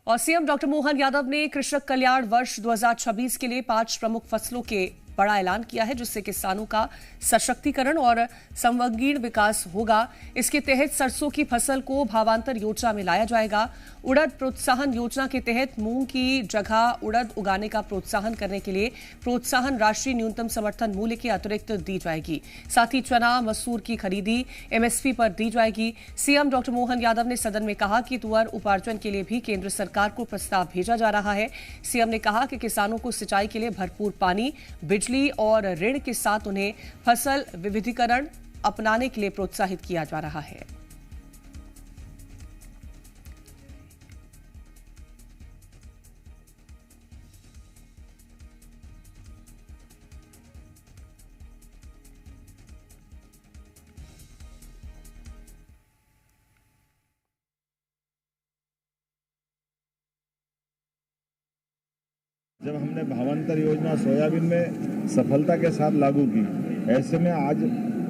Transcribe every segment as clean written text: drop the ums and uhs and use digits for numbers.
और CM doctor Mohan Yadav ने कृषक कल्याण वर्ष 2026 के लिए 5 प्रमुख फसलों के बड़ा ऐलान किया है, जिससे किसानों का सशक्तिकरण और सर्वांगीण विकास होगा। इसके तहत सरसों की फसल को भावांतर योजना में लाया जाएगा। उड़द प्रोत्साहन योजना के तहत मूंग की जगह उड़द उगाने का प्रोत्साहन करने के लिए प्रोत्साहन राशि न्यूनतम समर्थन मूल्य के अतिरिक्त दी जाएगी। साथ ही चना मसूर की खरीदी एमएसपी पर दी जाएगी। सीएम डॉक्टर मोहन यादव ने सदन में कहा कि तुअर उपार्जन के लिए भी केंद्र सरकार को प्रस्ताव भेजा जा रहा है। सीएम ने कहा कि किसानों को सिंचाई के लिए भरपूर पानी, बिजली और ऋण के साथ उन्हें फसल विविधीकरण अपनाने के लिए प्रोत्साहित किया जा रहा है। जब हमने भावांतर योजना सोयाबीन में सफलता के साथ लागू की, ऐसे में आज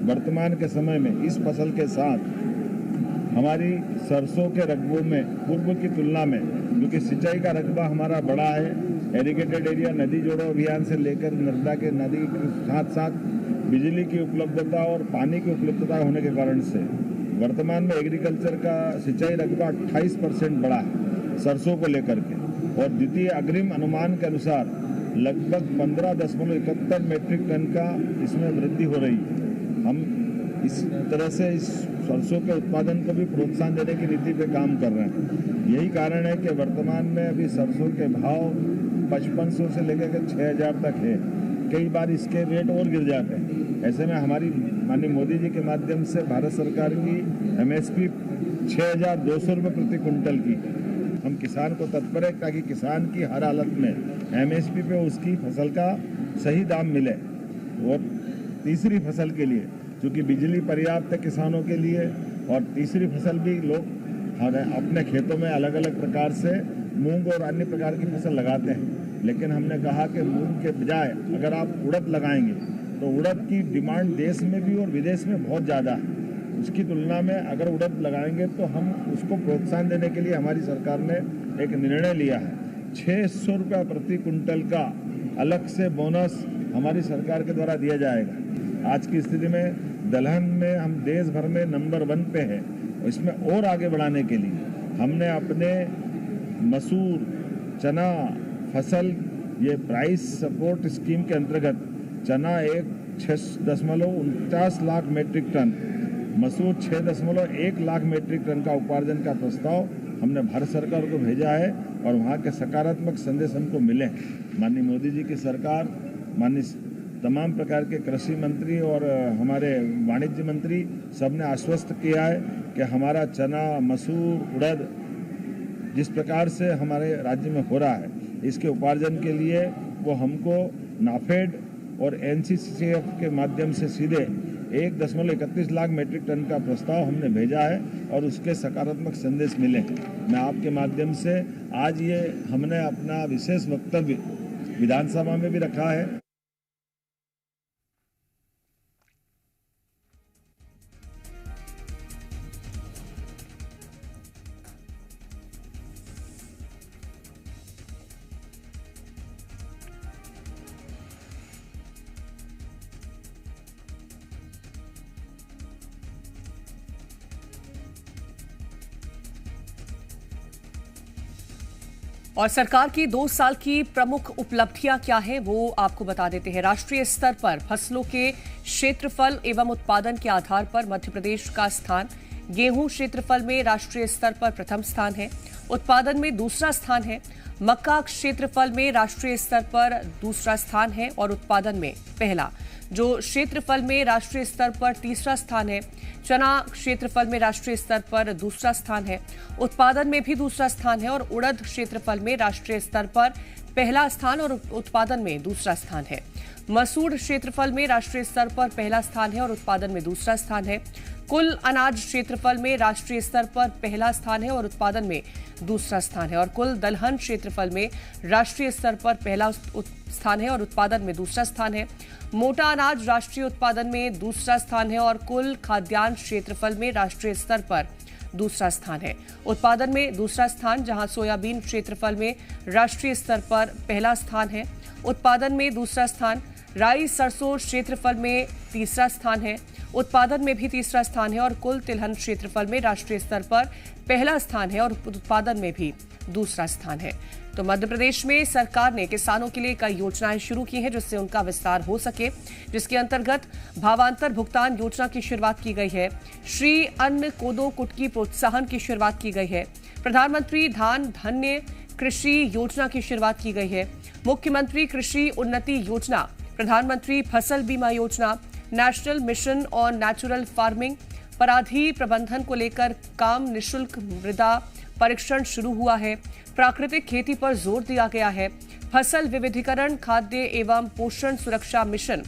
वर्तमान के समय में इस फसल के साथ हमारी सरसों के रकबों में पूर्व की तुलना में, क्योंकि सिंचाई का रकबा हमारा बड़ा है, एरीगेटेड एरिया नदी जोड़ो अभियान से लेकर नर्मदा के नदी के साथ साथ बिजली की उपलब्धता और पानी की उपलब्धता होने के कारण से वर्तमान में एग्रीकल्चर का सिंचाई रकबा 28% बढ़ा है सरसों को लेकर के, और द्वितीय अग्रिम अनुमान के अनुसार लगभग 15.71 मीट्रिक टन का इसमें वृद्धि हो रही है। हम इस तरह से इस सरसों के उत्पादन को भी प्रोत्साहन देने की नीति पे काम कर रहे हैं। यही कारण है कि वर्तमान में अभी सरसों के भाव 5500 से लेकर के 6000 तक है। कई बार इसके रेट और गिर जाते हैं। ऐसे में हमारी माननीय मोदी जी के माध्यम से भारत सरकार की एमएसपी 6200 रुपये प्रति क्विंटल की। हम किसान को तत्पर है ताकि किसान की हर हालत में एमएसपी पे उसकी फसल का सही दाम मिले। और तीसरी फसल के लिए चूँकि बिजली पर्याप्त है किसानों के लिए, और तीसरी फसल भी लोग अपने खेतों में अलग अलग प्रकार से मूंग और अन्य प्रकार की फसल लगाते हैं, लेकिन हमने कहा कि मूंग के बजाय अगर आप उड़द लगाएंगे तो उड़द की डिमांड देश में भी और विदेश में बहुत ज़्यादा है। उसकी तुलना में अगर उड़द लगाएंगे तो हम उसको प्रोत्साहन देने के लिए हमारी सरकार ने एक निर्णय लिया है। 600 रुपये प्रति कुंटल का अलग से बोनस हमारी सरकार के द्वारा दिया जाएगा। आज की स्थिति में दलहन में हम देश भर में नंबर 1 पे है। इसमें और आगे बढ़ाने के लिए हमने अपने मसूर, चना फसल ये प्राइस सपोर्ट स्कीम के अंतर्गत चना 6.49 लाख मीट्रिक टन, मसूर 6.1 लाख मीट्रिक टन का उपार्जन का प्रस्ताव हमने भारत सरकार को भेजा है, और वहाँ के सकारात्मक संदेश हमको मिले। माननीय मोदी जी की सरकार, माननीय तमाम प्रकार के कृषि मंत्री और हमारे वाणिज्य मंत्री सब ने आश्वस्त किया है कि हमारा चना, मसूर, उड़द जिस प्रकार से हमारे राज्य में हो रहा है, इसके उपार्जन के लिए वो हमको नाफेड और एनसीसीएफ के माध्यम से सीधे 1.31 लाख मीट्रिक टन का प्रस्ताव हमने भेजा है, और उसके सकारात्मक संदेश मिले। मैं आपके माध्यम से आज ये हमने अपना विशेष वक्तव्य विधानसभा में भी रखा है। और सरकार की 2 साल की प्रमुख उपलब्धियां क्या है वो आपको बता देते हैं। राष्ट्रीय स्तर पर फसलों के क्षेत्रफल एवं उत्पादन के आधार पर मध्य प्रदेश का स्थान, गेहूं क्षेत्रफल में राष्ट्रीय स्तर पर प्रथम स्थान है, उत्पादन में दूसरा स्थान है। मक्का क्षेत्रफल में राष्ट्रीय स्तर पर दूसरा स्थान है और उत्पादन में पहला। जो क्षेत्रफल में राष्ट्रीय स्तर पर तीसरा स्थान है। चना क्षेत्रफल में राष्ट्रीय स्तर पर दूसरा स्थान है, उत्पादन में भी दूसरा स्थान है। और उड़द क्षेत्रफल में राष्ट्रीय स्तर पर पहला स्थान और उत्पादन में दूसरा स्थान है। मसूर क्षेत्रफल में राष्ट्रीय स्तर पर पहला स्थान है और उत्पादन में दूसरा स्थान है। कुल अनाज क्षेत्रफल में राष्ट्रीय स्तर पर पहला स्थान है और उत्पादन में दूसरा स्थान है। और कुल दलहन क्षेत्रफल में राष्ट्रीय स्तर पर पहला स्थान है और उत्पादन में दूसरा स्थान है। मोटा अनाज राष्ट्रीय उत्पादन में दूसरा स्थान है और कुल खाद्यान्न क्षेत्रफल में राष्ट्रीय स्तर पर दूसरा स्थान है। उत्पादन में दूसरा स्थान, जहां सोयाबीन क्षेत्रफल में राष्ट्रीय स्तर पर पहला स्थान है। उत्पादन में दूसरा स्थान, राई सरसों क्षेत्रफल में तीसरा स्थान है। उत्पादन में भी तीसरा स्थान है और कुल तिलहन क्षेत्रफल में राष्ट्रीय स्तर पर पहला स्थान है और उत्पादन में भी दूसरा स्थान है। तो मध्य प्रदेश में सरकार ने किसानों के लिए कई योजनाएं शुरू की हैं जिससे उनका विस्तार हो सके, जिसके अंतर्गत भावांतर भुगतान योजना की शुरुआत की गई है। श्री अन्न कोदो कुटकी प्रोत्साहन की शुरुआत की गई है। प्रधानमंत्री धान धन्य कृषि योजना की शुरुआत की गई है। मुख्यमंत्री कृषि उन्नति योजना, प्रधानमंत्री फसल बीमा योजना, national mission on natural farming, पराधी प्रबंधन को लेकर काम, निशुल्क मृदा परीक्षण शुरू हुआ है। प्राकृतिक खेती पर जोर दिया गया है। फसल विविधीकरण, खाद्य एवं पोषण सुरक्षा mission,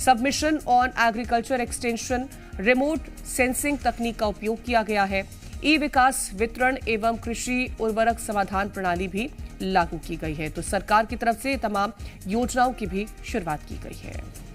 submission on agriculture extension, remote sensing तकनीक का उपयोग किया गया है। ई विकास वितरण एवं कृषि उर्वरक समाधान प्रणाली भी लागू की गई है। तो सरकार की तरफ से तमाम योजनाओं की भी शुरुआत की गई है।